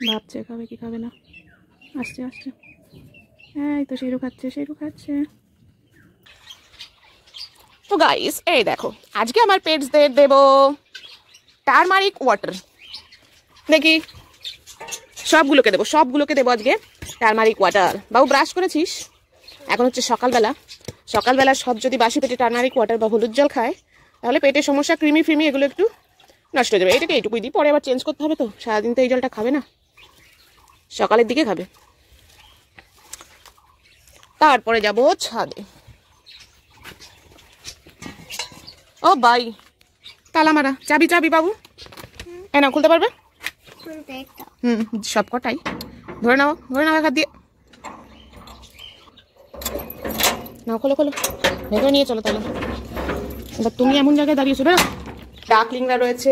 ভাবছে খাবে কি খাবে না। আসছে আসছে, হ্যাঁ তো শেরু খাচ্ছে। তো গাইস এই দেখো, আজকে আমার পেটসদের দেব টারমারিক ওয়াটার। দেখি সবগুলোকে দেবো আজকে টারমারিক ওয়াটার। বাবু ব্রাশ করেছিস? এখন হচ্ছে সকালবেলা সব যদি বাসি পেটে টারমারিক ওয়াটার বা হলুদ জল খায় তাহলে পেটের সমস্যা, ক্রিমি ফ্রিমি এগুলো একটু নষ্ট হয়ে যাবে। এটাকে এইটুকুই দিই, পরে আবার চেঞ্জ করতে হবে, তো সারাদিন তো এই জলটা খাবে না, সকালের দিকে খাবে। তারপরে যাব ছাদে। ও ভাই তালা মারা, চাবি বাবু না খুলতে পারবে? সব কটাই ধরে নাও এক হাত দিয়ে নাও, খোলো ভেতরে নিয়ে চলো। তাহলে এবার তুমি এমন জায়গায় দাঁড়িয়েছো, বেরো। ডাকলিংরা রয়েছে,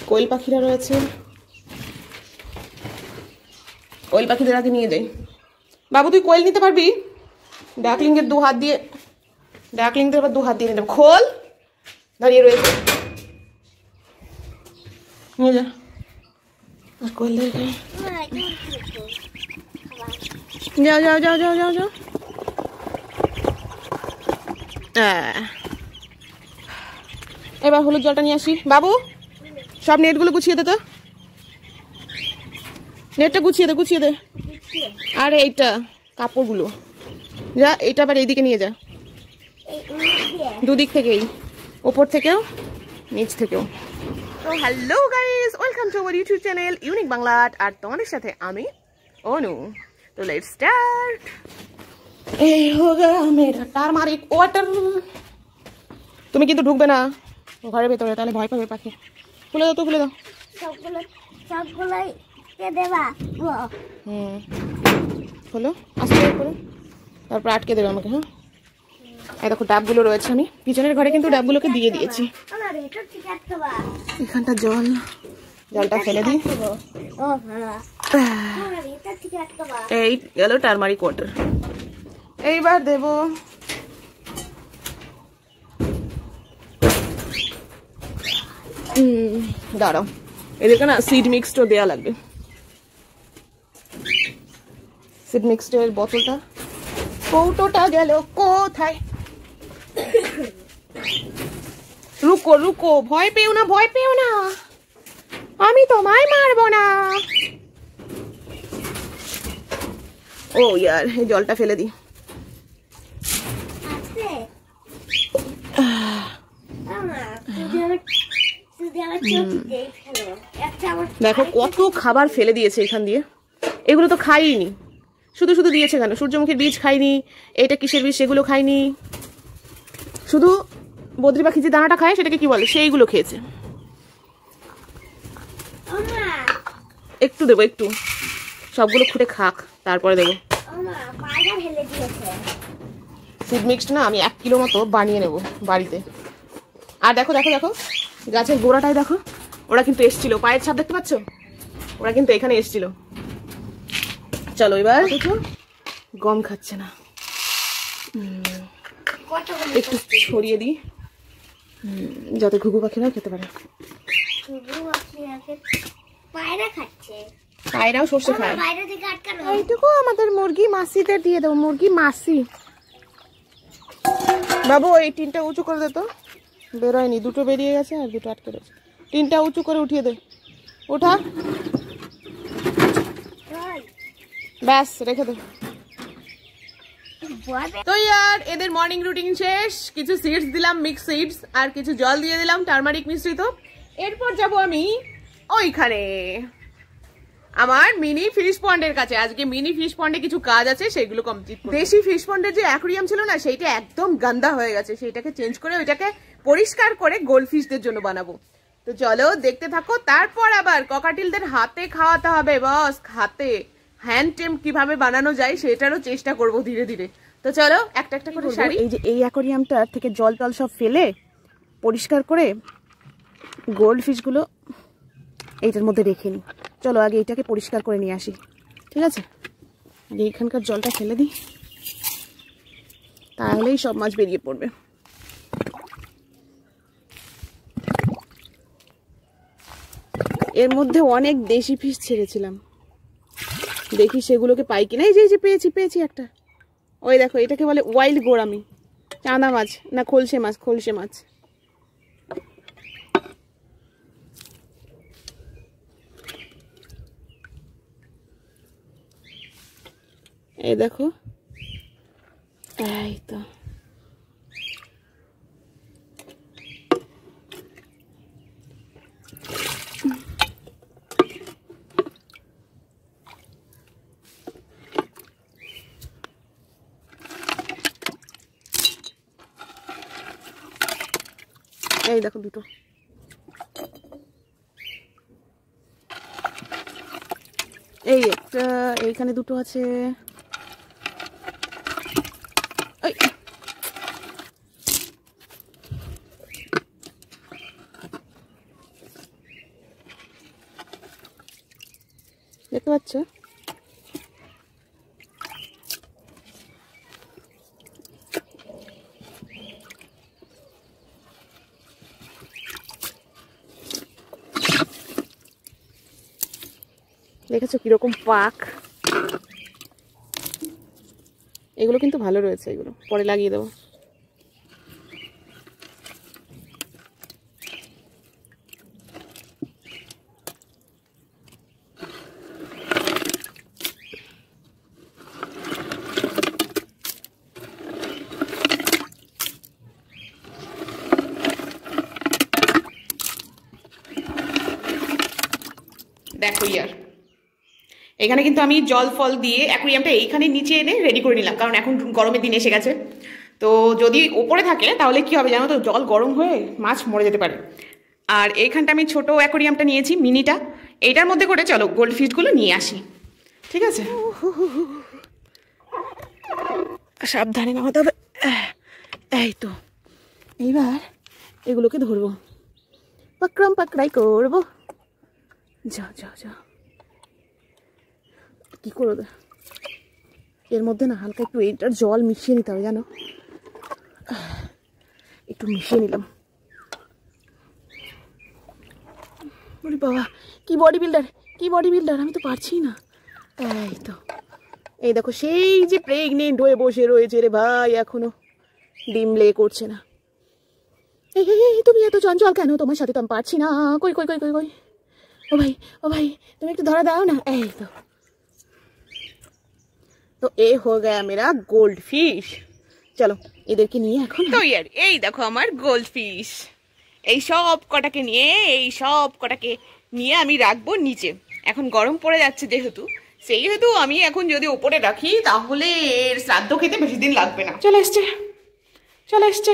কোয়েল পাখিরা রয়েছে, কোয়েল পাখিদের আগে নিয়ে যাই। বাবু তুই কোয়েল নিতে পারবি? ডাকলিংদের দু হাত দিয়ে নিয়ে যাবো। খোল, দাঁড়িয়ে রয়েছে, নিয়ে যা। কোয়েল যাও। এবার হলুদ জলটা নিয়ে আসি। বাবু সব নেটগুলো গুছিয়ে দে, তো নেটটা গুছিয়ে দে। আর এইটা কাপড়গুলো যা, এইটা আবার এইদিকে নিয়ে যা, দুদিক থেকেই, ওপর থেকেও নিচ থেকেও। তো hello guys, welcome to our YouTube channel unique Bangla. আর তোমাদের সাথে আমি অনু। তো লেটস স্টার্ট। এই হোগা মেরা টারমারিক ওয়াটার। তুমি কিন্তু ঢুকবে না ঘরের ভেতরে, তাহলে ভয় পাবে পাখি। খুলে দাও, খোলো আস্তে করে, তারপর আটকে দেবে আমাকে। হ্যাঁ এই দেখো ডাবগুলো রয়েছে, আমি পিছনের ঘরে কিন্তু ডাবগুলোকে দিয়ে দিয়েছি। এখানটা জলটা ফেলে দিই। এই গেল টারমারিক ওয়াটার। এইবার দেব দাঁড়াও, এদেরকে না সিড মিক্সড দেওয়া লাগবে। সিড মিক্সডের বোতলটা, কৌটোটা গেল কোথায়? রুকো, ভয় পেও না, আমি তোমায় মারবো না। ও ইয়ার, এই জলটা ফেলে দিই। দেখো কত খাবার ফেলে দিয়েছে এখান দিয়ে, এগুলো তো খাইনি, শুধু দিয়েছে। কেন সূর্যমুখীর বীজ খাইনি, এটা কিসের বীজ সেগুলো খাইনি, শুধু বদ্রি পাখি যে দানাটা খায় সেটাকে কি বলে সেইগুলো খেয়েছে। একটু দেবো, একটু, সবগুলো খুঁটে খাক, তারপরে দেবো। সিড মিক্সড না আমি 1 কিলো মতো বানিয়ে নেব বাড়িতে। আর দেখো গাছের গোড়াটায় দেখো, ওরা কিন্তু এসছিল, পায়ের ছাপ দেখতে পাচ্ছ, ওরা কিন্তু এখানে এসছিল। চলো এবার গম খাচ্ছে না, একটু ছড়িয়ে দিই যাতে ঘুঘু পাখিরাও খেতে পারে। পায়রাও সর্ষে খায়। এইটুকু আমাদের মুরগি মাসিদের দিয়ে দেবো, মুরগি মাসি। বাবু এই টিনটা উঁচু করে দে তো, বেরোয়নি, দুটো বেরিয়ে গেছে আর দুটো আটকে রয়েছে। টিনটা উঁচু করে উঠিয়ে দে, ওঠা, ব্যাস রেখে দে। তো ইয়ার এদের মর্নিং রুটিন শেষ, কিছু সিডস দিলাম, মিক্স সিডস, আর কিছু জল দিয়ে দিলাম টারমারিক মিশ্রিত। এরপর যাব আমি ওইখানে আমার মিনি ফিশ পন্ডের কাছে। আজকে মিনি ফিশ পন্ডে কিছু কাজ আছে, সেগুলো কমপ্লিট করব। দেশি ফিশ পন্ডের যে অ্যাকোয়ারিয়াম ছিল না, সেইটা একদম গান্দা হয়ে গেছে, সেইটাকে চেঞ্জ করে ওইটাকে পরিষ্কার করে গোল্ড ফিশদের জন্য বানাবো। তো চলো দেখতে থাকো। তারপর আবার ককাটিলদের হাতে খাওয়াতে হবে, বস হাতে হ্যান্ড টেম কিভাবে বানানো যায় সেটারও চেষ্টা করব ধীরে ধীরে। তো চলো একটা করে শাড়ি, এই যে এই অ্যাকোয়ারিয়ামটার থেকে জল সব ফেলে পরিষ্কার করে গোল্ড ফিশগুলো এইটার মধ্যে রেখে নিই। চলো আগে এইটাকে পরিষ্কার করে নিয়ে আসি, ঠিক আছে? আগে এখানকার জলটা ফেলে দিই, তাহলেই সব মাছ বেরিয়ে পড়বে। এর মধ্যে অনেক দেশি ফিশ ছেড়েছিলাম, দেখি সেগুলোকে পাই কিনা। এই যে পেয়েছি পেয়েছি একটা। ওই দেখো, এটাকে বলে ওয়াইল্ড গোরামি, চাঁদা মাছ না খলসে মাছ, খলসে মাছ। এই দেখো, এই তো এই দেখো দুটো। এই একটা, এইখানে দুটো আছে। দেখতে পাচ্ছ? দেখেছো কিরকম পাক? এগুলো কিন্তু ভালো রয়েছে, এগুলো পরে লাগিয়ে দেবো। দেখো ইয়ার, এখানে কিন্তু আমি জল ফল দিয়ে অ্যাকুরিয়ামটা এইখানে নিচে এনে রেডি করে নিলাম, কারণ এখন গরমের দিন এসে গেছে। তো যদি ওপরে থাকে তাহলে কি হবে জানো তো, জল গরম হয়ে মাছ মরে যেতে পারে। আর এইখানটা আমি ছোট অ্যাকুরিয়ামটা নিয়েছি, মিনিটা। এইটার মধ্যে করে চলো গোল্ড ফিশগুলো নিয়ে আসি, ঠিক আছে? সাবধানে নামাতে হবে। এই তো, এইবার এগুলোকে ধরবো, পাকড়াম পাকড়াই করবো। যা যা যা, কি করবে এর মধ্যে না, হালকা একটু এইটার জল মিশিয়ে নিতে হবে জানো, একটু মিশিয়ে নিলাম। বলি বাবা, কি বডি বিল্ডার, কি বডি বিল্ডার, আমি তো পারছি না। এই তো, এই দেখো, সেই যে প্রেগনেন্ট হয়ে বসে রয়েছে রে ভাই, এখনো ডিম লে করছে না। এই তুমি এত চঞ্চল কেন? তোমার সাথে তো আমি পারছি না। কই কই কই কই কই, ও ভাই ও ভাই, তুমি একটু ধরা দাও না। এই তো এ হো গয়া মেরা গোল্ড ফিশ। চলো এদেরকে নিয়ে এখন, তো ইয়ার এই দেখো আমার গোল্ড ফিশ। এই সব কটাকে নিয়ে আমি রাখবো নিচে। এখন গরম পড়ে যাচ্ছে যেহেতু, সেই হেতু আমি এখন যদি ওপরে রাখি তাহলে এর শ্রাদ্ধ খেতে বেশি দিন লাগবে না। চলে এসছে।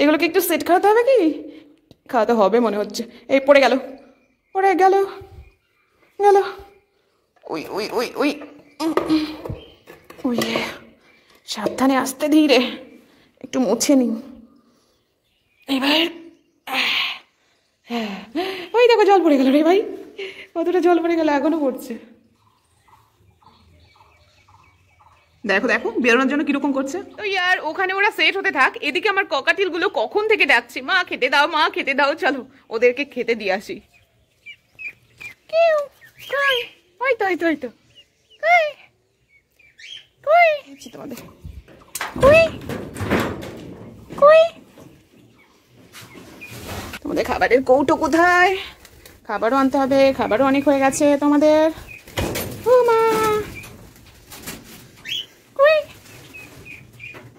এগুলোকে একটু সেট খাওয়াতে হবে, কি খাওয়াতে হবে মনে হচ্ছে। এই পড়ে গেল ওই ওই ওই ওই ওই, সাবধানে, আস্তে ধীরে, একটু মুছে নিই এবার। ওই দেখো জল পড়ে গেল রে ভাই, কতটা জল পড়ে গেল, এখনো পড়ছে। দেখো দেখো বেরোনোর জন্য কিরকম করছে। তো ইয়ার ওখানে ওরা সেট হতে থাক, এদিকে আমার ককাটিল গুলো কখন থেকে ডাকছে, মা খেতে দাও, মা খেতে দাও। চলো ওদেরকে খেতে দিয়ে আসি। ওই তো তোমাদের তোমাদের খাবারের কৌটো কোথায়? খাবারও আনতে হবে, খাবারও অনেক হয়ে গেছে তোমাদের। ও মা,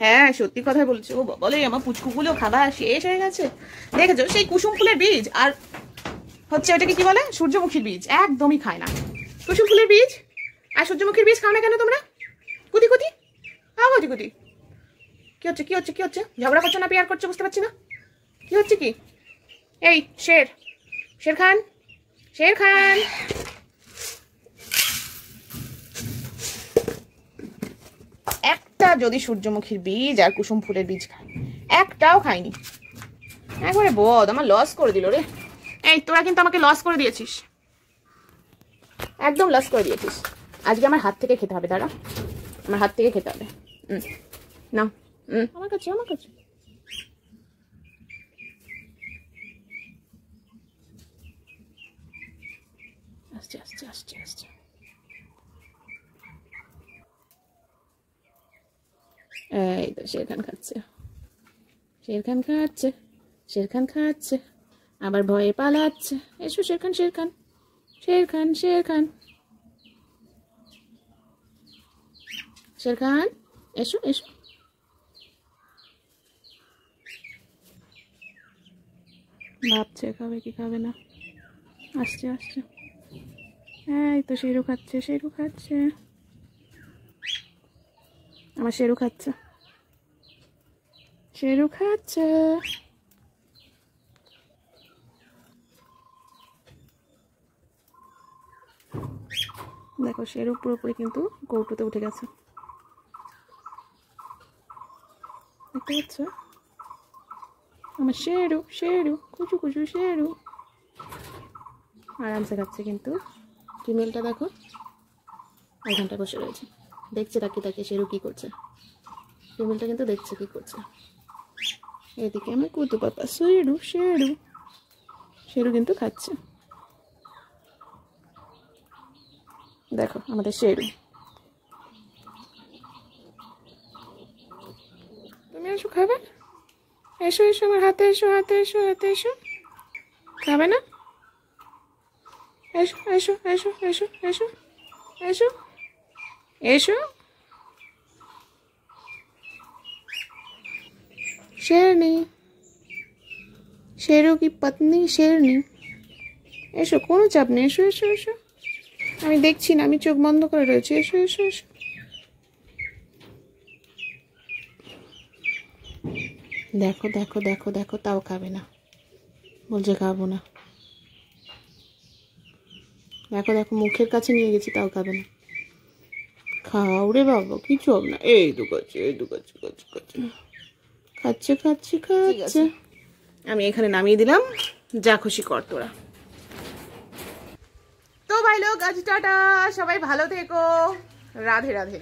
হ্যাঁ সত্যি কথাই বলছো, বলে আমার পুচকুগুলো খাবার শেষ হয়ে গেছে। দেখেছো সেই কুসুম ফুলের বীজ আর হচ্ছে ওটাকে কি বলে, সূর্যমুখীর বীজ, একদমই খায় না। কুসুম ফুলের বীজ আর সূর্যমুখীর বীজ খাও না কেন তোমরা? কুতি কি হচ্ছে? ঝগড়া করছো না পেয়ার করছো, বুঝতে পারছি না কি হচ্ছে। কি এই শের খান একটা যদি সূর্যমুখীর বীজ আর কুসুম ফুলের বীজ খায়, একটাও খায়নি। একবারে বদ, আমার লস করে দিল রে। এই তোরা কিন্তু আমাকে লস করে দিয়েছিস, একদম লস করে দিয়েছিস। আজকে আমার হাত থেকে খেতে হবে, দাঁড়া, আমার হাত থেকে খেতে হবে। না আমার কাছে আস্তে আস্তে আস্তে আস্তে। এই তো শেরখান খাচ্ছে, শেরখান খাচ্ছে, শেরখান খাচ্ছে, আবার ভয়ে পালাচ্ছে। এসো শেরখান, শেরখান, শেরখান, শেরখান, শেরখান, এসো এসো। ভাবছে খাবে কি খাবে না। আসছে আসছে। এই তো শেরু খাচ্ছে, শেরু খাচ্ছে, আমার শেরু খাচ্ছে, শেরু খাচ্ছে। দেখো শেরু পুরোপুরি কিন্তু কৌটোতে উঠে গেছে, দেখতে পাচ্ছ? আমার শেরু, শেরু, কুচু কুচু শেরু আরামসে খাচ্ছে। কিন্তু ফিমেলটা দেখো ওইখানটা বসে রয়েছে, দেখছে তাকিয়ে তাকিয়ে শেরু কি করছে। ফিমেলটা কিন্তু দেখছে কি করছে। এদিকে আমার কুতু পাপা শেরু, শেরু, শেরু কিন্তু খাচ্ছে। দেখো আমাদের শেরু। তুমি এসো খাবে, এসো এসো আমার হাতে এসো, হাতে এসো, হাতে এসো। খাবে না? এসো এসো এসো এসো এসো এসো এসো। शेरनी, शेरों की पत्नी शेरनी। এসো, কোনো চাপ নেই, এসো এসো এসো। আমি দেখছি না, আমি চোখ বন্ধ করে রয়েছি। এসো এসো এসো। দেখো দেখো দেখো দেখো, তাও খাবে না, বলছে খাবো না। দেখো দেখো মুখের কাছে নিয়ে গেছি, তাও খাবে না। খাও রে বাবা, কিছু হবে না। এই তো খাচ্ছে, এই তো খাচ্ছে, খাচ্ছে খাচ্ছে, খাচ্ছে খাচ্ছে খাচ্ছে। আমি এখানে নামিয়ে দিলাম, যা খুশি কর তোরা। তো ভাই লোক, আজ টাটা, সবাই ভালো থেকো, রাধে রাধে।